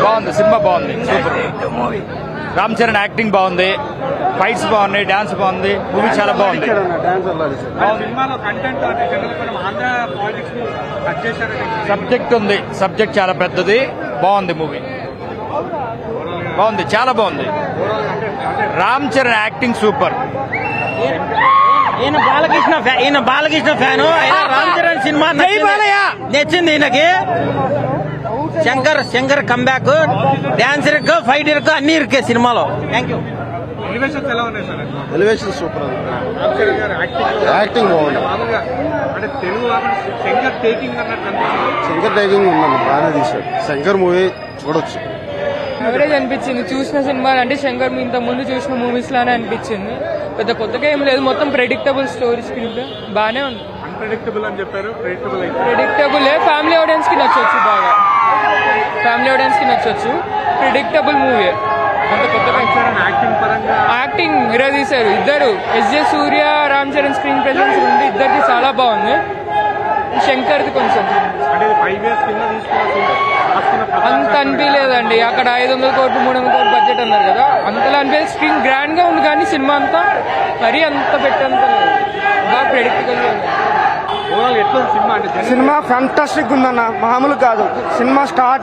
బాగుంది, సినిమా బాగుంది, super. Ram Charan acting బాగుంది, ఫైట్స్ బాగున్నాయి, డాన్స్ బాగుంది, మూవీ చాలా బాగుంది. సబ్జెక్ట్ ఉంది, సబ్జెక్ట్ చాలా పెద్దది, బాగుంది మూవీ, బాగుంది, చాలా బాగుంది. Ram Charan acting super. ఈయన బాలకృష్ణ ఫ్యాను. రామ్ చరణ్ సినిమా నచ్చింది ఈయనకి. శంకర్ కంబ్యాక్, డాన్స్ ఇరుకు, ఫైట్ ఇరుకు, అన్ని ఇరుకే సినిమాలో. Thank you. Elevation super, acting బాగుంది. శంకర్ టేకింగ్ ఉందండి, బాగానే తీశాడు. శంకర్ మూవీ చూడొచ్చు. ఎవరేజ్ అనిపించింది చూసిన సినిమా అంటే శంకర్ ఇంత ముందు చూసిన మూవీస్ లానే అనిపించింది. పెద్ద కొత్తగా ఏం లేదు, మొత్తం ప్రెడిక్టబుల్ స్టోరీ స్క్రీన్ బాగానే ఉంది. అన్ప్రెడిక్టబుల్ అని చెప్పారు, ప్రెడిక్టబుల్ ఫ్యామిలీ ఆడియన్స్ కి నచ్చొచ్చు, బాగా ఫ్యామిలీ ఆడియన్స్ కి నచ్చొచ్చు. ప్రెడిక్టబుల్ మూవీ, అంత కొత్తగా యాక్టింగ్ విరదీశారు ఇద్దరు. ఎస్జే సూర్య, రామ్ చరణ్ స్క్రీన్ ప్రెజెన్స్ ఉంది, ఇద్దరికి చాలా బాగుంది. శంకర్ది కొంచెం అంత అనిపించలేదండి. అక్కడ 500 కోట్లు 300 కోట్లు బడ్జెట్ అన్నారు కదా, అంతలా అనిపించలేదు. స్క్రీన్ గ్రాండ్ గా ఉంది కానీ సినిమా అంతా మరీ అంత పెట్టంత లేదు, బాగా ప్రెడిక్టబుల్. సినిమా ఫ్యాంటాస్టిక్ ఉందన్న, మామూలు కాదు. Cinema start